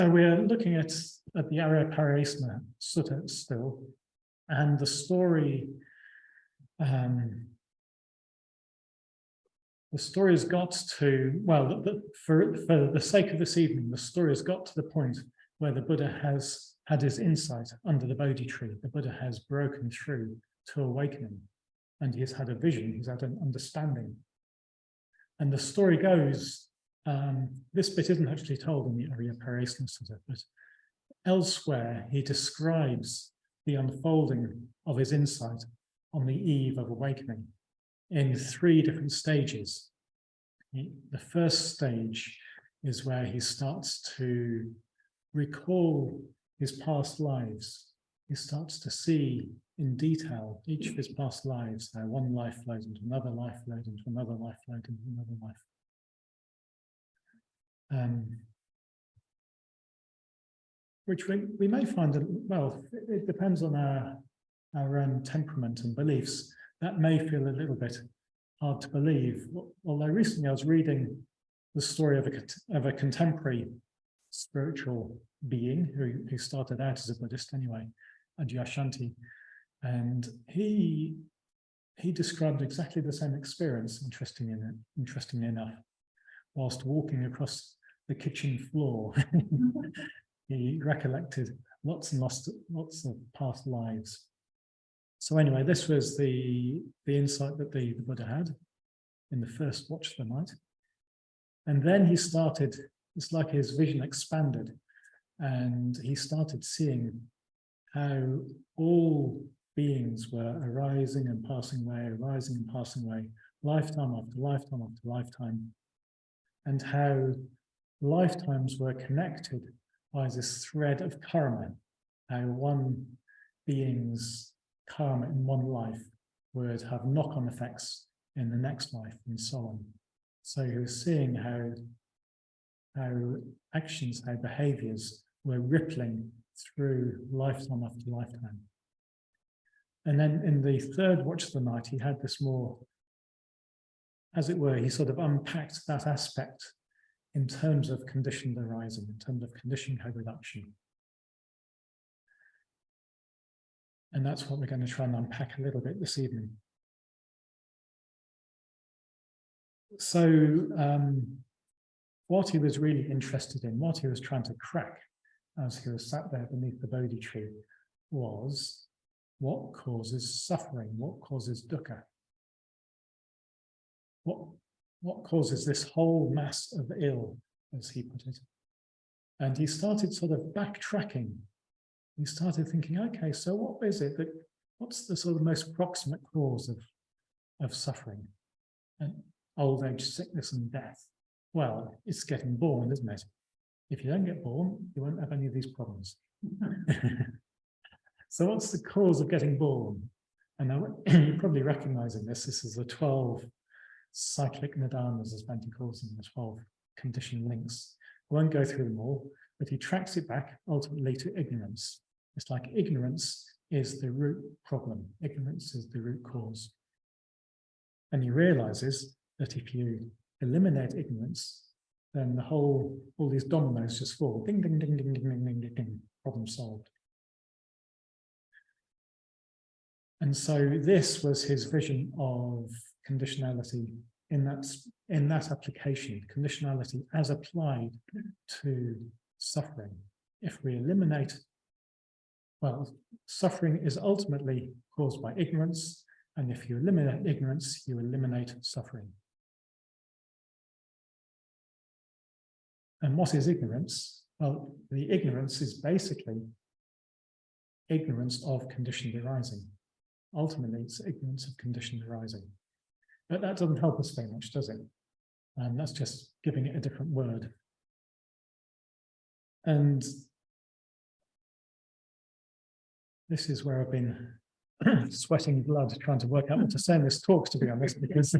So we're looking at the Vajrapriya Sutta still, and the story. The story has got to, well, for the sake of this evening, the story has got to the point where the Buddha has had his insight under the Bodhi tree. The Buddha has broken through to awakening, and he has had a vision, he's had an understanding. And the story goes, this bit isn't actually told in the Vajrapriya Sutta, but elsewhere he describes the unfolding of his insight on the eve of awakening in 3 different stages. The first stage is where he starts to recall his past lives. He starts to see in detail each of his past lives, how one life flowed into another life, flowed into another life, flowed into another life. Which we may find, well, it depends on our own temperament and beliefs. That may feel a little bit hard to believe. Although recently I was reading the story of a contemporary spiritual being who started out as a Buddhist anyway, Adyashanti, and he described exactly the same experience, interestingly enough, whilst walking across the kitchen floor. He recollected lots and lots of past lives. So anyway, this was the insight that the Buddha had in the first watch of the night. And then he started, it's like his vision expanded, and he started seeing how all beings were arising and passing away, lifetime after lifetime after lifetime, and how lifetimes were connected by this thread of karma, how one being's karma in one life would have knock-on effects in the next life, and so on. So he was seeing how actions, how behaviors were rippling through lifetime after lifetime. And then in the third watch of the night, he had this more, as it were, he sort of unpacked that aspect in terms of conditioned arising, in terms of conditioned co-production. And that's what we're going to try and unpack a little bit this evening. So what he was really interested in, what he was trying to crack as he was sat there beneath the Bodhi tree, was what causes suffering, what causes dukkha, what causes this whole mass of ill, as he put it. And he started sort of backtracking. He started thinking, okay, so what is it what's the sort of most proximate cause of suffering? And old age, sickness, and death. Well, it's getting born, isn't it? If you don't get born, you won't have any of these problems. So what's the cause of getting born? And now, you're probably recognizing this. This is the 12 cyclic nidanas, as Bhante calls them, the 12 conditioned links. I won't go through them all, but he tracks it back ultimately to ignorance. It's like ignorance is the root problem. Ignorance is the root cause. And he realizes that if you eliminate ignorance, then all these dominoes just fall. Ding, ding, ding, ding, ding, ding, ding, ding, ding. Problem solved. And so this was his vision of conditionality in that application, conditionality as applied to suffering. If we eliminate, well, suffering is ultimately caused by ignorance, and if you eliminate ignorance, you eliminate suffering. And what is ignorance? Well, the ignorance is basically ignorance of conditioned arising. Ultimately, it's ignorance of conditioned arising. But that doesn't help us very much, does it? That's just giving it a different word. And this is where I've been sweating blood trying to work out what to say in this talk, to be honest, because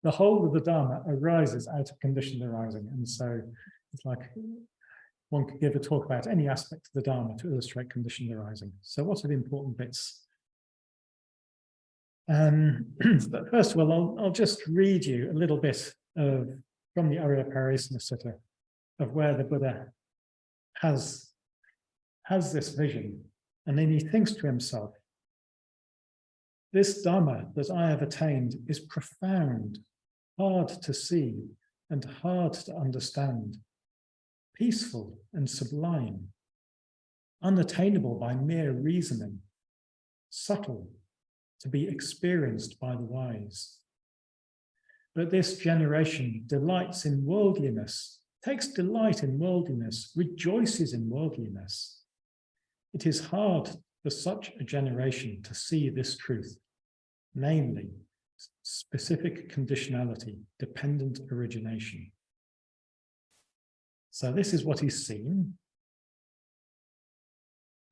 the whole of the Dharma arises out of conditioned arising. And so it's like one could give a talk about any aspect of the Dharma to illustrate conditioned arising. So what are the important bits? But first of all, I'll just read you a little bit from the Vajrapriya Sutta, of where the Buddha has this vision, and then he thinks to himself, this Dharma that I have attained is profound, hard to see and hard to understand, peaceful and sublime, unattainable by mere reasoning, subtle, to be experienced by the wise. But this generation delights in worldliness, takes delight in worldliness, rejoices in worldliness. It is hard for such a generation to see this truth, namely, specific conditionality, dependent origination. So this is what he's seen,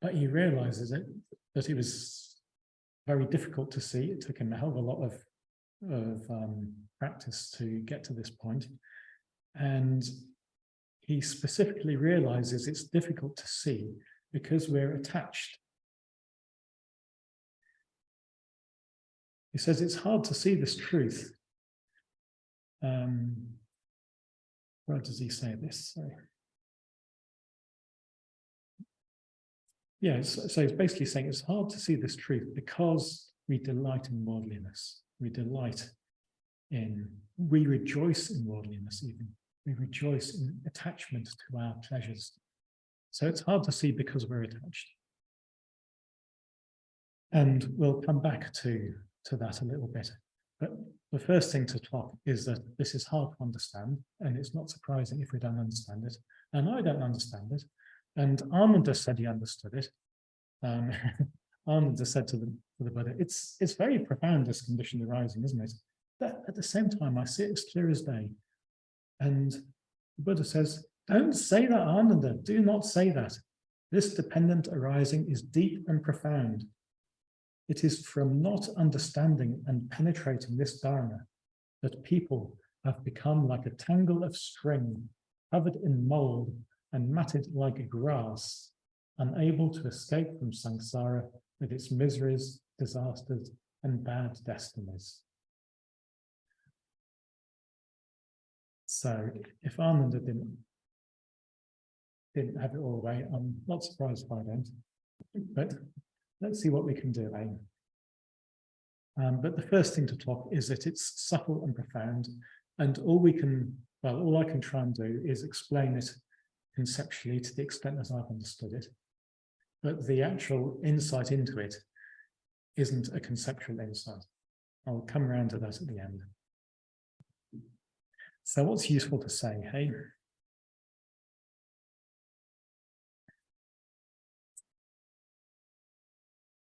but he realizes that it was very difficult to see. It took him a hell of a lot of practice to get to this point. And he specifically realizes it's difficult to see because we're attached. He says it's hard to see this truth. Where does he say this? Sorry. Yeah, so he's basically saying it's hard to see this truth because we delight in worldliness. We rejoice in worldliness even. We rejoice in attachment to our pleasures. So it's hard to see because we're attached. And we'll come back to that a little bit. But the first thing to talk is that this is hard to understand, and it's not surprising if we don't understand it. And I don't understand it. And Ananda said he understood it. Ananda said to the Buddha, it's very profound, this conditioned arising, isn't it? But at the same time, I see it as clear as day. And the Buddha says, don't say that, Ananda, do not say that. This dependent arising is deep and profound. It is from not understanding and penetrating this Dharma that people have become like a tangle of string, covered in mold and matted like grass, unable to escape from samsara with its miseries, disasters, and bad destinies. So if Ananda didn't have it all away, I'm not surprised if I don't. But let's see what we can do, eh? But the first thing to talk is that it's subtle and profound, and all I can try and do is explain it conceptually to the extent that I've understood it. But the actual insight into it isn't a conceptual insight. I'll come around to that at the end. So what's useful to say, hey?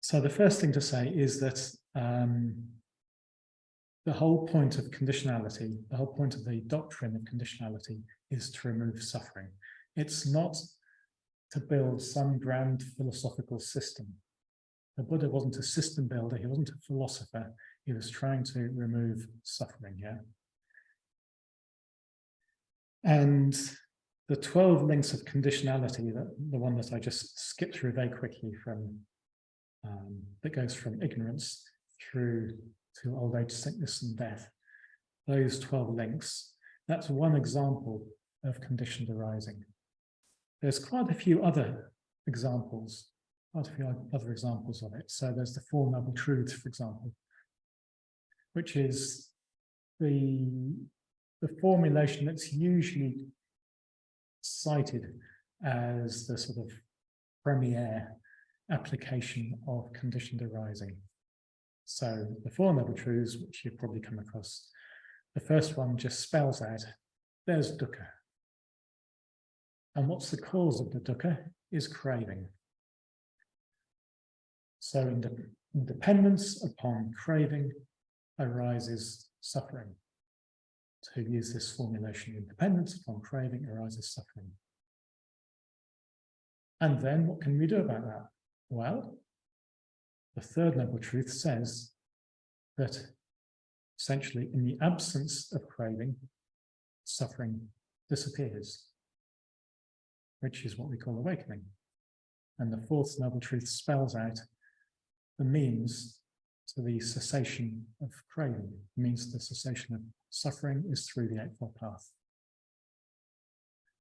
So the first thing to say is that the whole point of conditionality, the whole point of the doctrine of conditionality is to remove suffering. It's not to build some grand philosophical system. The Buddha wasn't a system builder, he wasn't a philosopher, he was trying to remove suffering, yeah? And the 12 links of conditionality, the one that I just skipped through very quickly from, that goes from ignorance through to old age, sickness, and death, those 12 links, that's one example of conditioned arising. There's quite a few other examples, of it. So there's the Four Noble Truths, for example, which is the formulation that's usually cited as the sort of premier application of conditioned arising. So the Four Noble Truths, which you've probably come across, the first one just spells out, there's dukkha. And what's the cause of the dukkha is craving. So in dependence upon craving arises suffering. To use this formulation, in dependence upon craving arises suffering. And then what can we do about that? Well, the Third Noble Truth says that essentially in the absence of craving, suffering disappears, which is what we call awakening. And the Fourth Noble Truth spells out the means to the cessation of craving. It means the cessation of suffering is through the Eightfold Path.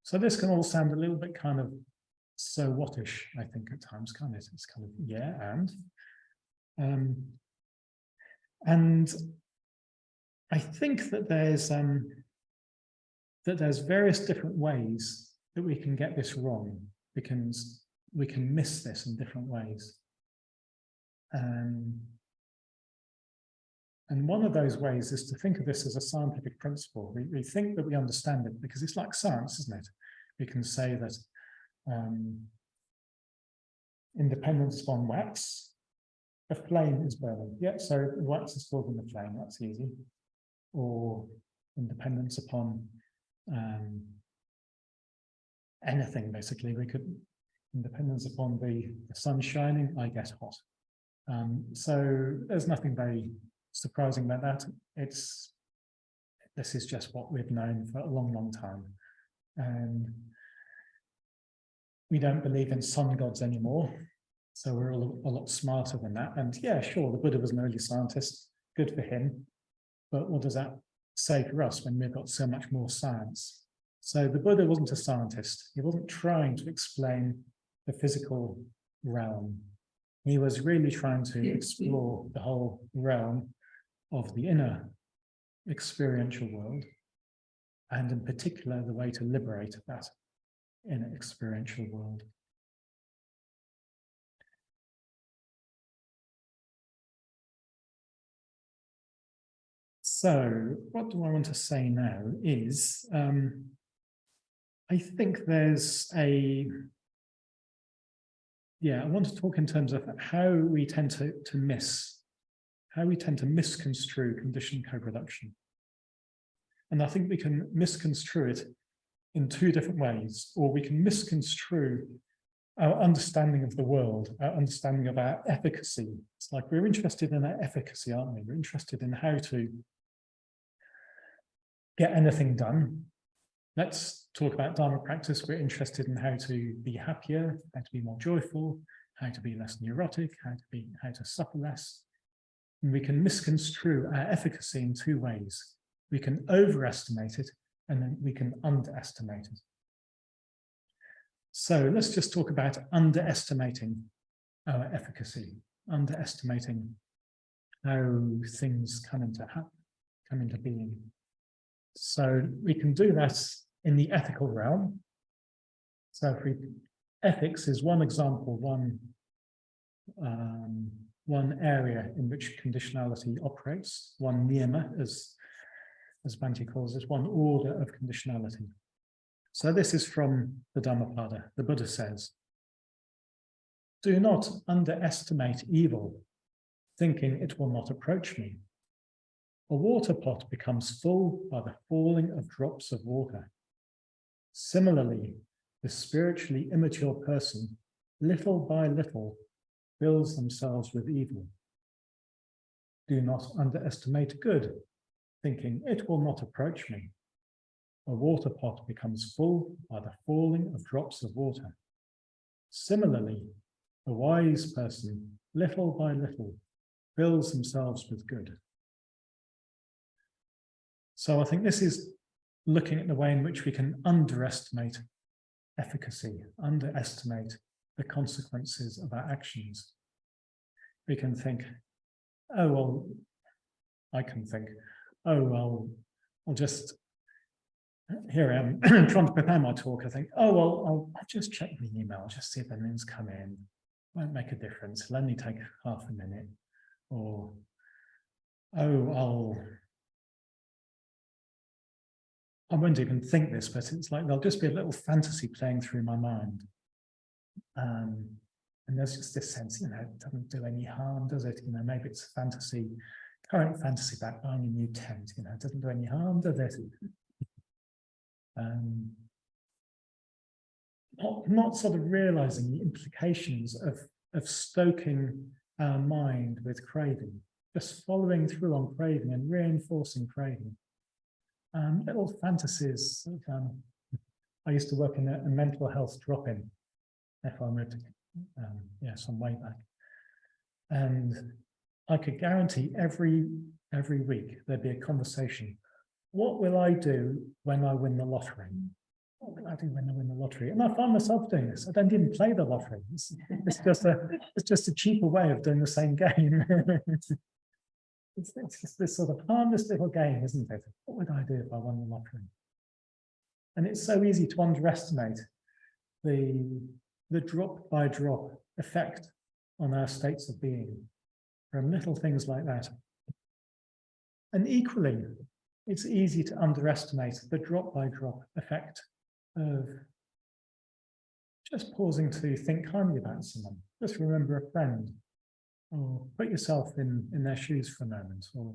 So this can all sound a little bit kind of so what-ish, I think, at times, can't it? It's kind of, yeah, and I think that there's various different ways that we can get this wrong, because we can miss this in different ways. And one of those ways is to think of this as a scientific principle. We think that we understand it because it's like science, isn't it? We can say that in dependence upon wax, a flame is burning. Yeah, so wax is stored in the flame, that's easy. Or in dependence upon anything, basically. We could, in dependence upon the sun shining, I get hot. So there's nothing very surprising about that. This is just what we've known for a long, long time. And we don't believe in sun gods anymore. So we're all a lot smarter than that. And yeah, sure, the Buddha was an early scientist, good for him. But what does that say for us when we've got so much more science? So the Buddha wasn't a scientist. He wasn't trying to explain the physical realm. He was really trying to explore the whole realm of the inner experiential world, and in particular, the way to liberate that inner experiential world. So what do I want to say now is, I think there's I want to talk in terms of how we tend to misconstrue conditioned co-production. And I think we can misconstrue it in two different ways, or we can misconstrue our understanding of the world, our understanding of our efficacy. It's like we're interested in our efficacy, aren't we? We're interested in how to get anything done. Let's talk about Dharma practice. We're interested in how to be happier, how to be more joyful, how to be less neurotic, how to suffer less. And we can misconstrue our efficacy in two ways. We can overestimate it, and then we can underestimate it. So let's just talk about underestimating our efficacy, underestimating how things come into being. So we can do that in the ethical realm. So ethics is one example, one area in which conditionality operates, one niyama, as Bhante calls it, one order of conditionality. So this is from the Dhammapada. The Buddha says, "Do not underestimate evil, thinking it will not approach me. A water pot becomes full by the falling of drops of water. Similarly, the spiritually immature person, little by little, fills themselves with evil. Do not underestimate good, thinking it will not approach me. A water pot becomes full by the falling of drops of water. Similarly, the wise person, little by little, fills themselves with good." So I think this is looking at the way in which we can underestimate efficacy, underestimate the consequences of our actions. We can think, oh, well, I can think, oh, well, I'll just, here I am trying to prepare my talk. I think, oh, well, I'll just check the email, just see if anything's come in. Won't make a difference. It'll only take half a minute. Or, oh, I won't even think this, but it's like there'll just be a little fantasy playing through my mind. And there's just this sense, it doesn't do any harm, does it? Maybe it's fantasy, current fantasy about buying a new tent, it doesn't do any harm, does it? Not sort of realizing the implications of stoking our mind with craving, just following through on craving and reinforcing craving. Little fantasies. I used to work in a mental health drop-in, some way back, and I could guarantee every week there'd be a conversation. What will I do when I win the lottery? what will I do when I win the lottery? And I find myself doing this. I don't even play the lottery. It's just a cheaper way of doing the same game. It's just this sort of harmless little game, isn't it? What would I do if I won the lottery? And it's so easy to underestimate the drop by drop effect on our states of being from little things like that. And equally, it's easy to underestimate the drop by drop effect of just pausing to think kindly about someone. Just remember a friend, or put yourself in their shoes for a moment, or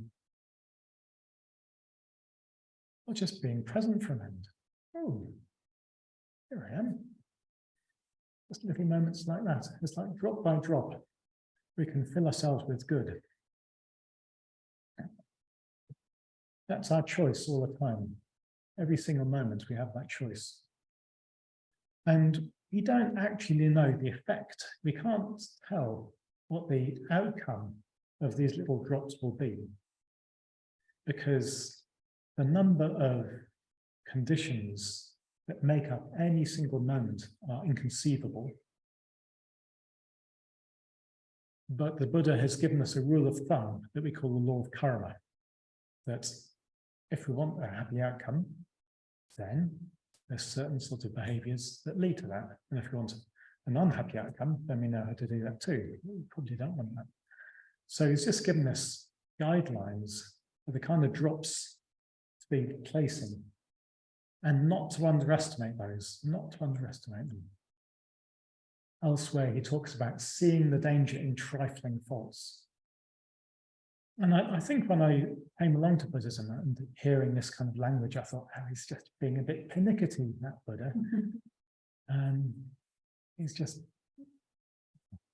just being present for a moment. Oh, here I am. Just little moments like that. It's like drop by drop, we can fill ourselves with good. That's our choice all the time. Every single moment we have that choice. And we don't actually know the effect. We can't tell what the outcome of these little drops will be, because the number of conditions that make up any single moment are inconceivable. But the Buddha has given us a rule of thumb that we call the law of karma, that if we want a happy outcome, then there's certain sort of behaviors that lead to that. And if we want an unhappy outcome, then we know how to do that too. We probably don't want that. So he's just given us guidelines for the kind of drops to be placing, and not to underestimate those, not to underestimate them. Elsewhere, he talks about seeing the danger in trifling faults. And I think when I came along to Buddhism and hearing this kind of language, I thought, oh, he's just being a bit pernickety, that Buddha. He's just,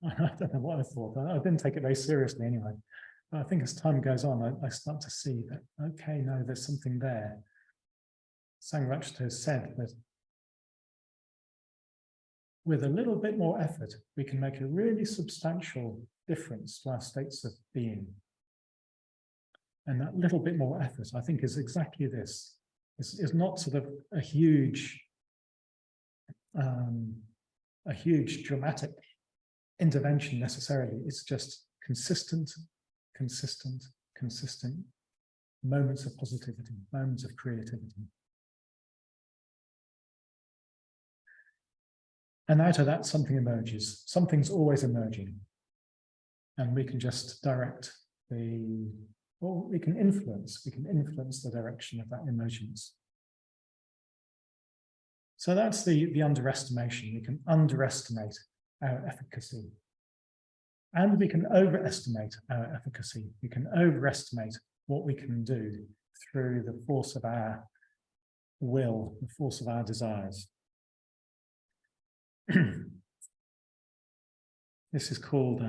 I don't know what I thought. I didn't take it very seriously anyway. But I think as time goes on, I start to see that, okay, no, there's something there. Sangharakshita has said that with a little bit more effort, we can make a really substantial difference to our states of being. And that little bit more effort, I think, is exactly this. It's not sort of a huge dramatic intervention necessarily. It's just consistent moments of positivity, moments of creativity. And out of that, something emerges. Something's always emerging. And we can just direct or we can influence the direction of that emergence. So that's the underestimation. We can underestimate our efficacy. And we can overestimate our efficacy. We can overestimate what we can do through the force of our will, the force of our desires. This is called,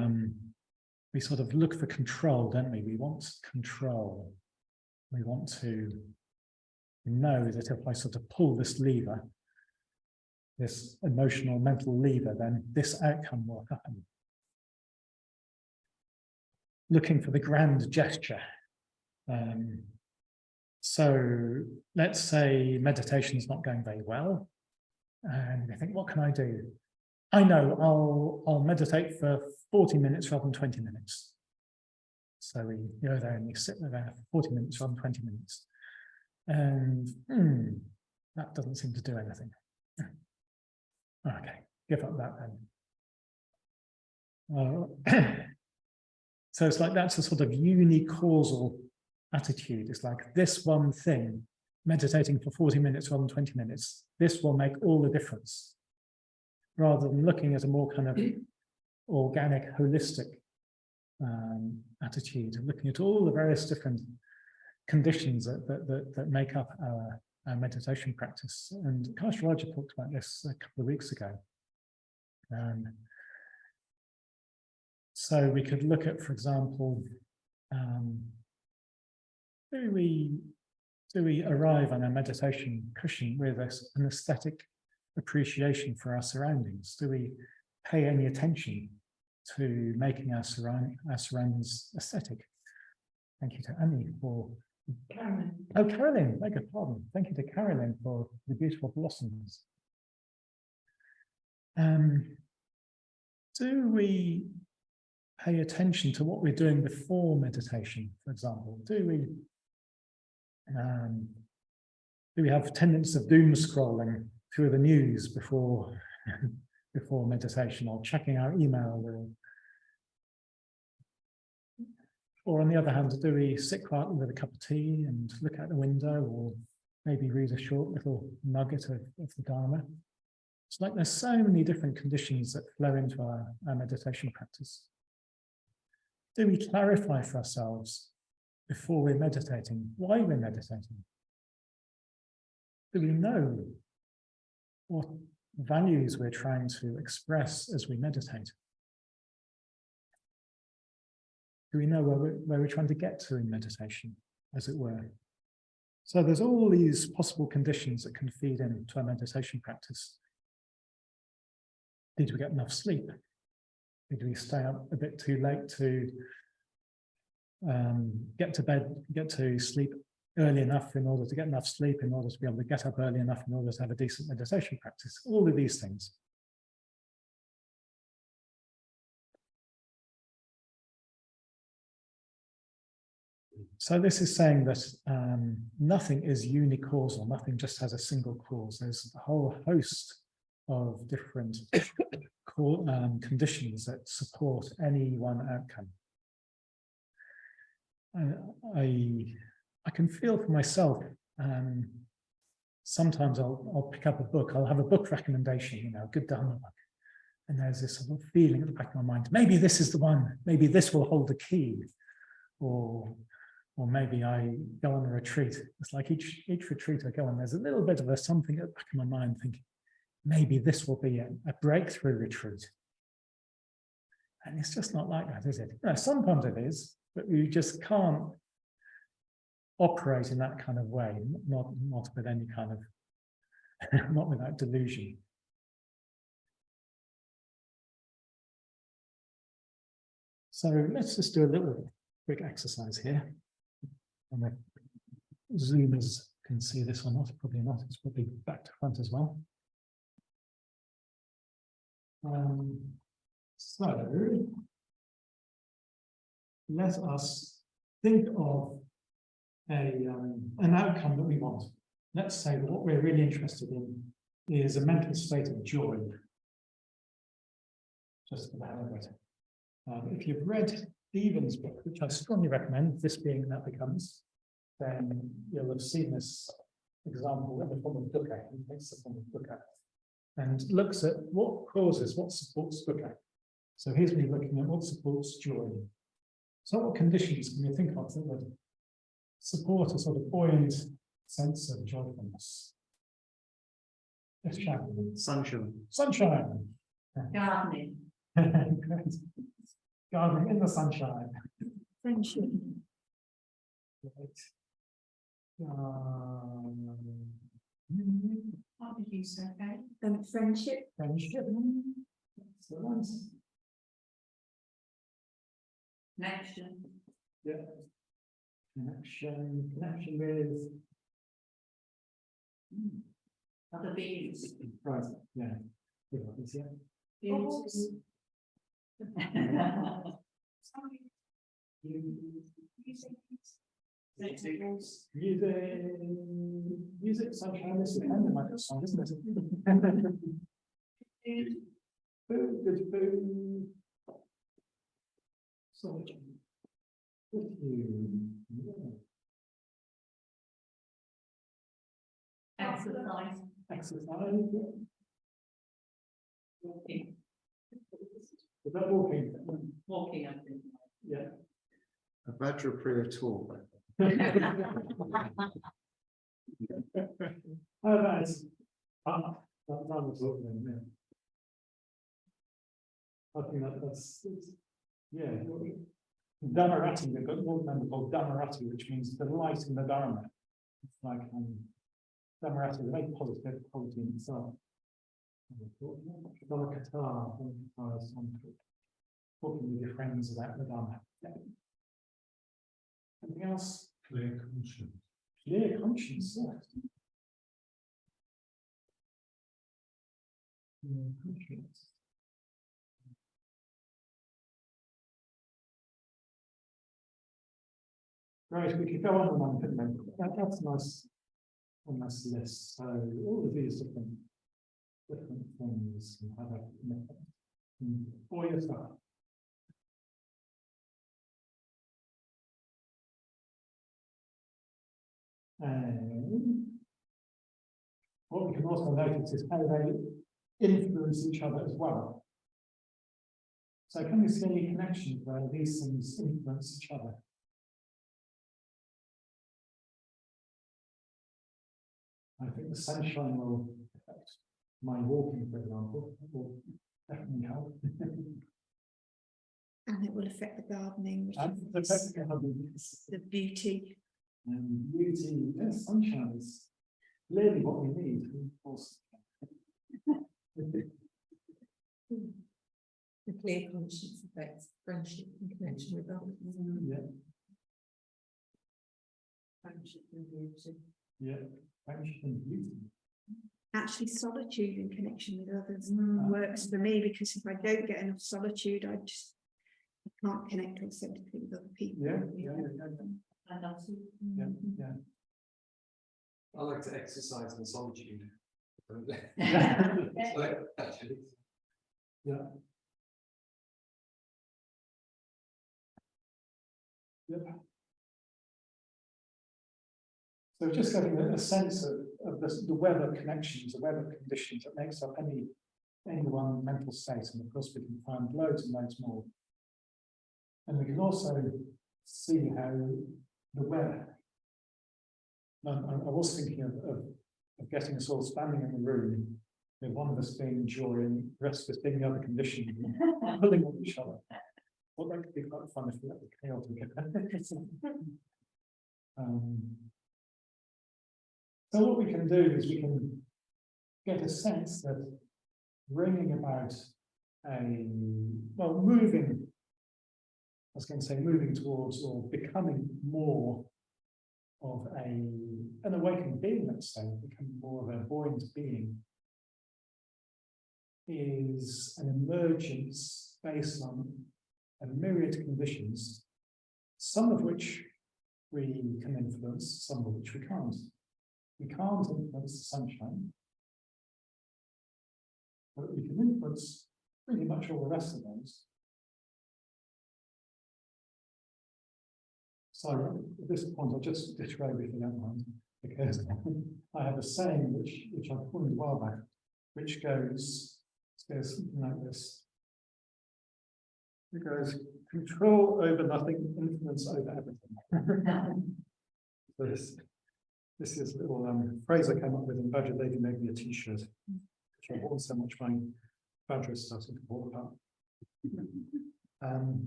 we sort of look for control, don't we? We want control. We want to know that if I sort of pull this lever, this emotional, mental lever, then this outcome will happen. Looking for the grand gesture. So let's say meditation is not going very well. And we think, what can I do? I know, I'll meditate for 40 minutes rather than 20 minutes. So we go there and we sit there for 40 minutes rather than 20 minutes. And that doesn't seem to do anything. Okay, give up that then. So it's like that's a sort of unicausal attitude. It's like this one thing, meditating for 40 minutes rather than 20 minutes, this will make all the difference. Rather than looking at a more kind of organic, holistic attitude, and looking at all the various different conditions that make up our meditation practice. And Kash Raja talked about this a couple of weeks ago. So we could look at, for example, do we arrive on our meditation cushion with an aesthetic appreciation for our surroundings? Do we pay any attention to making our surroundings aesthetic? Thank you to Annie for Carolyn. Oh, Carolyn, beg your pardon. Thank you to Carolyn for the beautiful blossoms. Do we pay attention to what we're doing before meditation, for example? Do we have tendencies of doom scrolling through the news before before meditation, or checking our email, or on the other hand, do we sit quietly with a cup of tea and look out the window, or maybe read a short little nugget of the Dharma? It's like there's so many different conditions that flow into our meditation practice. Do we clarify for ourselves before we're meditating why we're meditating? Do we know what values we're trying to express as we meditate? Do we know where we're trying to get to in meditation, as it were? So there's all these possible conditions that can feed into our meditation practice. Did we get enough sleep? Did we stay up a bit too late to get to bed, get to sleep early enough in order to get enough sleep, in order to be able to get up early enough in order to have a decent meditation practice? All of these things. So this is saying that nothing is unicausal, nothing just has a single cause. There's a whole host of different conditions that support any one outcome. I can feel for myself, sometimes I'll pick up a book, I'll have a book recommendation, a good Dharma book, and there's this sort of feeling at the back of my mind, maybe this is the one, maybe this will hold the key, or maybe I go on a retreat. It's like each retreat I go on, there's a little bit of something at the back of my mind thinking, maybe this will be a breakthrough retreat. And it's just not like that, is it? Sometimes it is, but you just can't operate in that kind of way, not with any kind of, not without delusion. So let's just do a little quick exercise here. And the Zoomers can see this or not, probably not, it's probably back to front as well. So let us think of an outcome that we want. Let's say that what we're really interested in is a mental state of joy. Just for the hell of it. If you've read Stephen's book, which I strongly recommend, This Being That Becomes, then you'll have seen this example in the form of dukkha. He takes the form of dukkha and looks at what supports dukkha. So here's me looking at what supports joy. So what conditions can you think of that would support a sort of buoyant sense of joyfulness? Yes, Sharon. Sunshine. Sunshine. Gardening. Great. Gardening in the sunshine. Friendship. Right. What did you say, Kate? Friendship. Friendship. Excellent. Connection. Yeah. Connection with Other beings. right. Yeah. With others, yeah. Beings. Music, sunshine, this is the end of my song, isn't it? Food, good food. So, good food. Exercise. Exercise. Walking. Is that walking? Walking, I think. Yeah. A Vajrapriya talk. Oh, nice. That was talking, yeah. I think that's yeah. Dhammarati, they've got one member called Dhammarati, which means delight in the Dharma. It's like Dhammarati, the very positive quality in itself. Dhammakata is talking with your friends about the Dharma. Yeah. Anything else? Clear conscience. Clear conscience, yes. Clear conscience. Right, we could go on and on, couldn't we? That's a nice list. So all of these different things can have an effect for yourself. And what we can also notice is how they influence each other as well. So can we see any connection where these things influence each other? I think the sunshine will affect my walking, for example. It will definitely help. And it will affect the gardening, which And is affect the garden. the beauty. And beauty, yes, sunshine is clearly what we need. Of course. The clear conscience affects friendship and connection with others. Yeah, Friendship and beauty. yeah, friendship and beauty. Actually, solitude in connection with others works for me, because if I don't get enough solitude, I can't connect authentically with other people. Yeah. And also. Yeah, yeah. I like to exercise in solitude. Yeah. Actually. Yeah. Yep. So just getting a sense of the weather connections, the weather conditions that makes up any one mental state, and of course we can find loads and loads more. And we can also see how the weather. I was thinking of getting us all standing in the room, with one of us being joy and the rest of us being the other condition, pulling on each other. Well, that could be quite fun if we let the chaotic. So what we can do is we can get a sense that bringing about moving, I was going to say moving towards or becoming more of an awakened being, let's say, becoming more of a buoyant being, is an emergence based on a myriad of conditions, some of which we can influence, some of which we can't. We can't influence the sunshine, but we can influence pretty much all the rest of those. So at this point, I'll just describe it if you don't mind, because I have a saying which I've coined a while back, which goes something like this. It goes, control over nothing, influence over everything. So this is a little phrase I came up with in Vajra. They made me a t-shirt, which I bought so much my Vajra started to fall apart.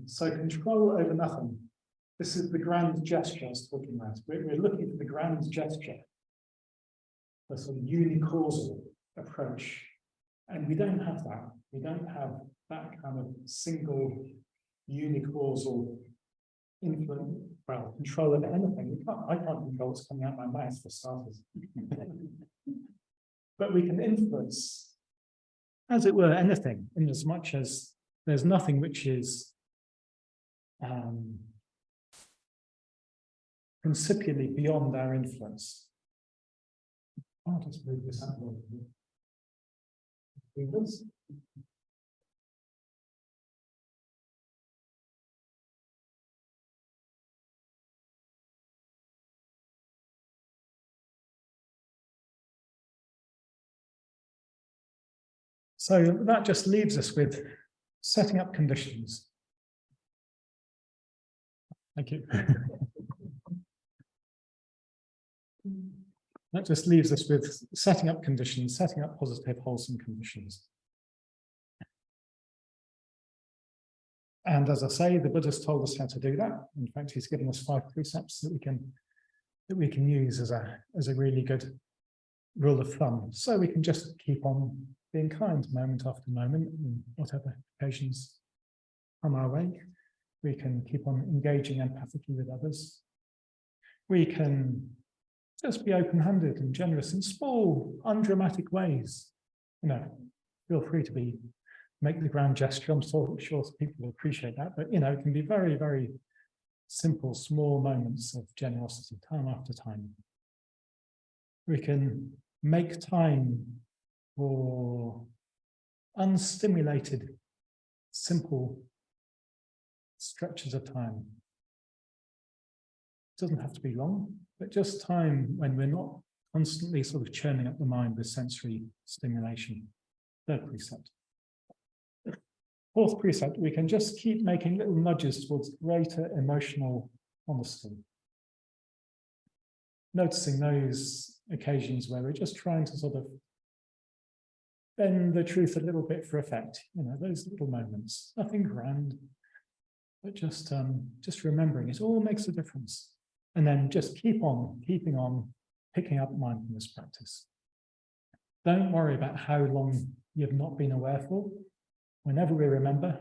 So control over nothing. This is the grand gesture I was talking about. We're looking for the grand gesture, the sort of unicausal approach. And we don't have that. We don't have that kind of single unicausal influence, control over anything. I can't control what's coming out of my mouth for starters. But we can influence, as it were, anything, in as much as there's nothing which is principially beyond our influence. I'll just move this out a little bit. So that just leaves us with setting up conditions. Thank you. That just leaves us with setting up conditions, setting up positive, wholesome conditions. And as I say, the Buddha's told us how to do that. In fact, he's given us 5 precepts that we can use as a really good rule of thumb. So we can just keep on being kind moment after moment, in whatever occasions come our way. We can keep on engaging empathically with others. We can just be open-handed and generous in small, undramatic ways. You know, feel free to make the grand gesture. I'm sure people will appreciate that, but you know, it can be very, very simple, small moments of generosity, time after time. We can make time for unstimulated, simple stretches of time. It doesn't have to be long, but just time when we're not constantly sort of churning up the mind with sensory stimulation. Third precept. Fourth precept, we can just keep making little nudges towards greater emotional honesty. Noticing those occasions where we're just trying to sort of bend the truth a little bit for effect, you know, those little moments, nothing grand, but just remembering it all makes a difference. And then just keeping on, picking up mindfulness practice. Don't worry about how long you've not been aware for. Whenever we remember,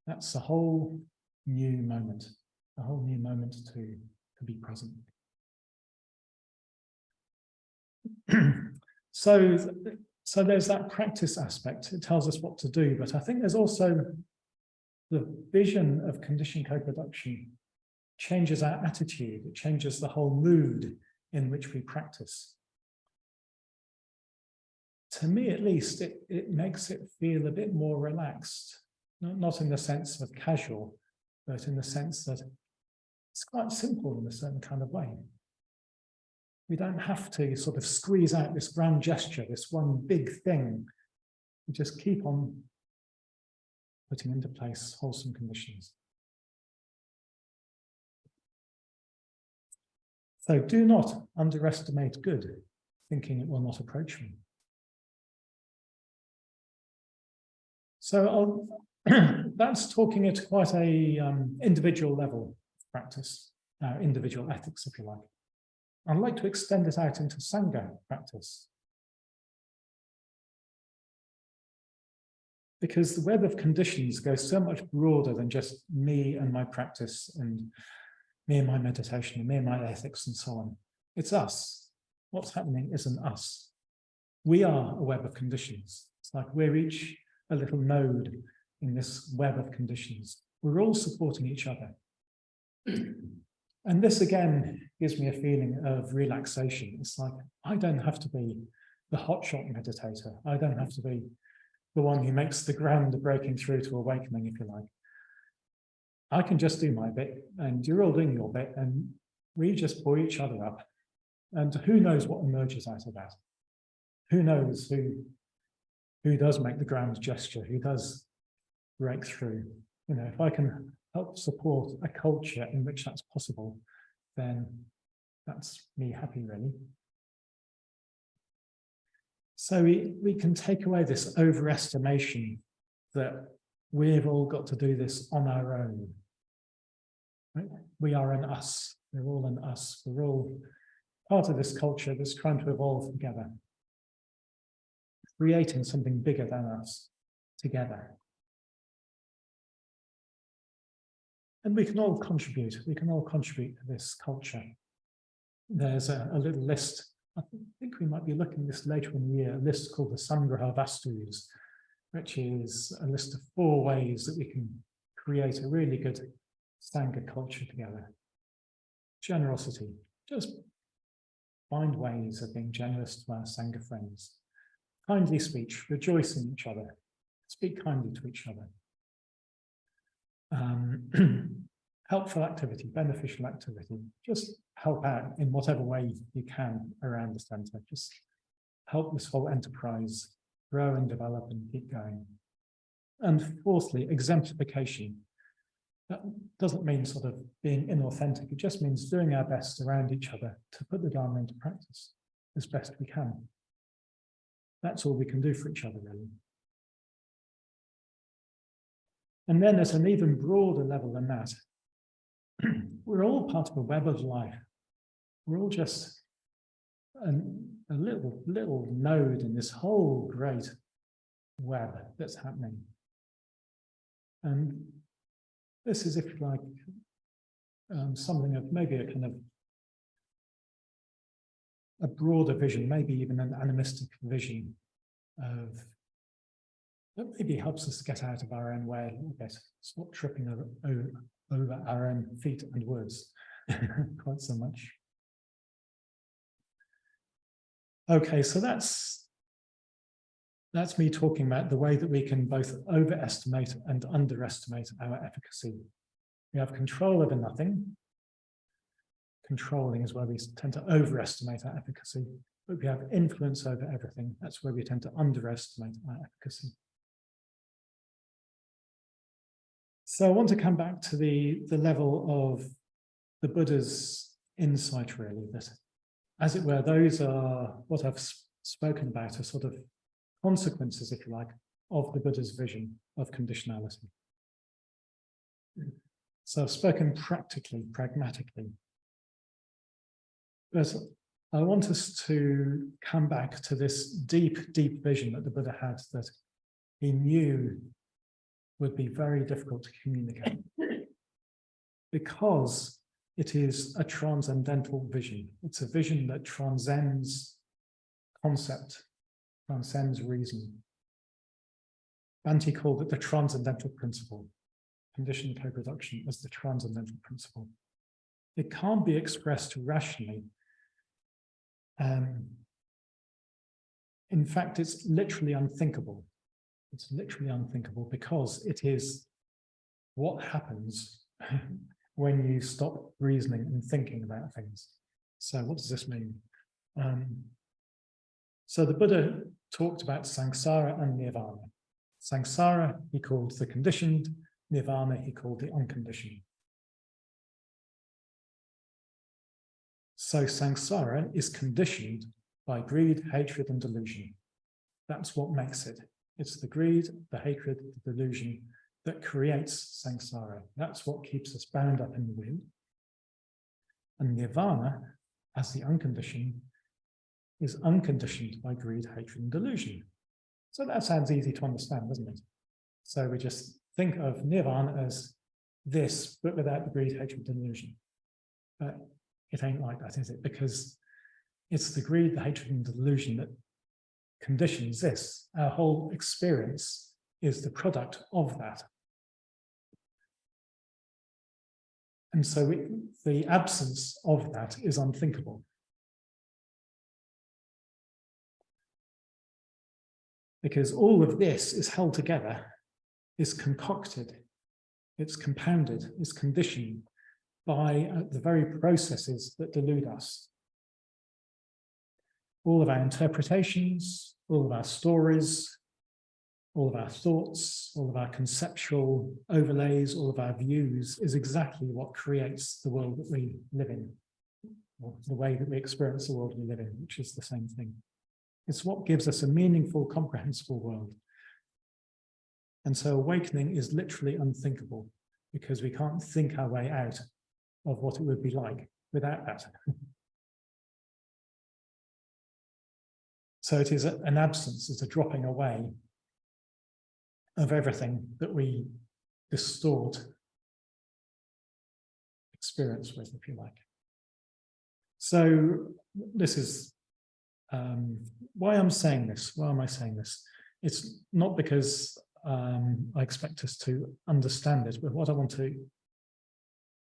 that's a whole new moment to be present. So there's that practice aspect. It tells us what to do, but I think there's also the vision of conditioned co-production changes our attitude. It changes the whole mood in which we practice. To me, at least, it makes it feel a bit more relaxed, not in the sense of casual, but in the sense that it's quite simple in a certain kind of way. We don't have to sort of squeeze out this grand gesture, this one big thing. We just keep on putting into place wholesome conditions. So do not underestimate good, thinking it will not approach me. So that's talking at quite a individual level of practice, individual ethics, if you like. I'd like to extend it out into Sangha practice. Because the web of conditions goes so much broader than just me and my practice and me and my meditation and me and my ethics and so on. It's us. What's happening isn't us. We are a web of conditions. It's like we're each a little node in this web of conditions. We're all supporting each other. And this again gives me a feeling of relaxation. It's like, I don't have to be the hotshot meditator. I don't have to be the one who makes the ground breaking through to awakening, if you like. I can just do my bit, and you're all doing your bit, and we just buoy each other up. And who knows what emerges out of that? Who knows who does make the grand gesture, who does break through? You know, if I can help support a culture in which that's possible, then that's me happy, really. So we can take away this overestimation that we've all got to do this on our own. Right? We are an us. We're all an us. We're all part of this culture that's trying to evolve together, creating something bigger than us together. And we can all contribute. We can all contribute to this culture. There's a little list. I think we might be looking at this later in the year, a list called the Sangraha Vastus, which is a list of 4 ways that we can create a really good Sangha culture together. Generosity. Just find ways of being generous to our Sangha friends. Kindly speech, rejoice in each other. Speak kindly to each other. Helpful activity, beneficial activity. Just help out in whatever way you can around the centre. Just help this whole enterprise grow and develop and keep going. And fourthly, exemplification. That doesn't mean sort of being inauthentic. It just means doing our best around each other to put the Dharma into practice as best we can. That's all we can do for each other, really. And then at an even broader level than that, we're all part of a web of life. We're all just a little node in this whole great web that's happening. And this is, if you like, something of maybe a kind of a broader vision, maybe even an animistic vision of that maybe helps us get out of our own way a little bit, stop tripping over our own feet and words quite so much. Okay, so that's me talking about the way that we can both overestimate and underestimate our efficacy. We have control over nothing. Controlling is where we tend to overestimate our efficacy, but we have influence over everything. That's where we tend to underestimate our efficacy. So I want to come back to the level of the Buddha's insight, really, that, as it were, those are what I've spoken about, are sort of consequences, if you like, of the Buddha's vision of conditionality. So I've spoken practically, pragmatically. But I want us to come back to this deep, deep vision that the Buddha had, that he knew would be very difficult to communicate, because it is a transcendental vision. It's a vision that transcends concept, transcends reason. Bhante called it the transcendental principle, conditioned co-production as the transcendental principle. It can't be expressed rationally. In fact, it's literally unthinkable. It's literally unthinkable because it is what happens when you stop reasoning and thinking about things. So what does this mean? So the Buddha talked about samsara and nirvana. Samsara he called the conditioned, nirvana he called the unconditioned. So samsara is conditioned by greed, hatred, and delusion. That's what makes it. It's the greed, the hatred, the delusion that creates samsara. That's what keeps us bound up in the wheel. And nirvana, as the unconditioned, is unconditioned by greed, hatred, and delusion. So that sounds easy to understand, doesn't it? So we just think of nirvana as this, but without the greed, hatred, and delusion. But it ain't like that, is it? Because it's the greed, the hatred, and delusion that conditions this. Our whole experience is the product of that. And so the absence of that is unthinkable. Because all of this is held together, is concocted, it's compounded, it's conditioned by the very processes that delude us. All of our interpretations, all of our stories, all of our thoughts, all of our conceptual overlays, all of our views is exactly what creates the world that we live in, or the way that we experience the world we live in, which is the same thing. It's what gives us a meaningful, comprehensible world. And so awakening is literally unthinkable, because we can't think our way out of what it would be like without that. So it is an absence, it's a dropping away of everything that we distort experience with, if you like. So this is why I'm saying this. Why am I saying this? It's not because I expect us to understand it, but what I want to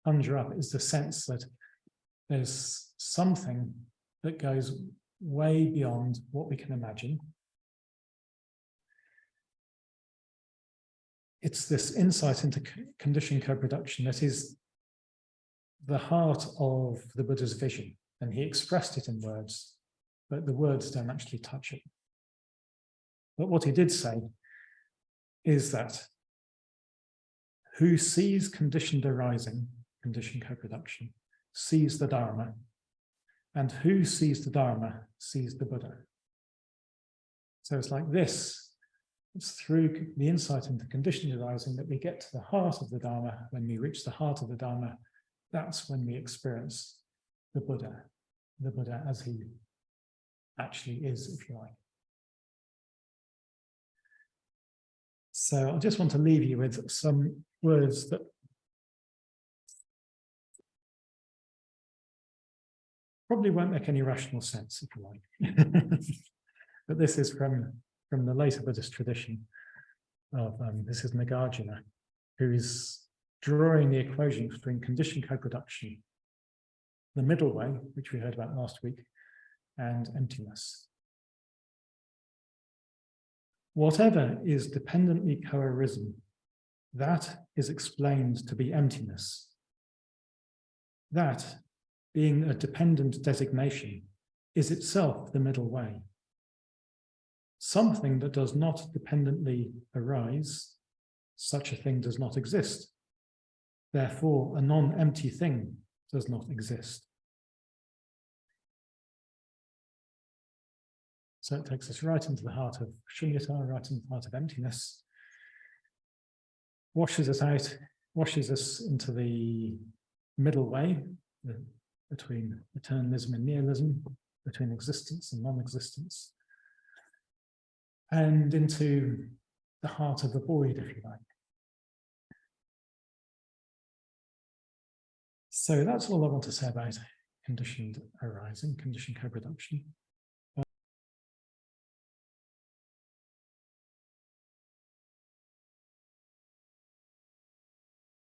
conjure up is the sense that there's something that goes way beyond what we can imagine. It's this insight into conditioned co-production that is the heart of the Buddha's vision, and he expressed it in words, but the words don't actually touch it. But what he did say is that who sees conditioned arising, conditioned co-production, sees the Dharma, and who sees the Dharma sees the Buddha. So it's like this. It's through the insight into conditioned arising that we get to the heart of the Dharma. When we reach the heart of the Dharma, that's when we experience the Buddha as he actually is, if you like. So I just want to leave you with some words that probably won't make any rational sense, if you like. But this is from the later Buddhist tradition of, this is Nagarjuna, who is drawing the equation between conditioned co-production, the middle way, which we heard about last week, and emptiness. Whatever is dependently co-arisen, that is explained to be emptiness. That, being a dependent designation, is itself the middle way. Something that does not dependently arise, such a thing does not exist. Therefore, a non-empty thing does not exist. So it takes us right into the heart of shunyata, right into the heart of emptiness, washes us out, washes us into the middle way between eternalism and nihilism, between existence and non-existence, and into the heart of the void, if you like. So that's all I want to say about conditioned arising, conditioned co-production.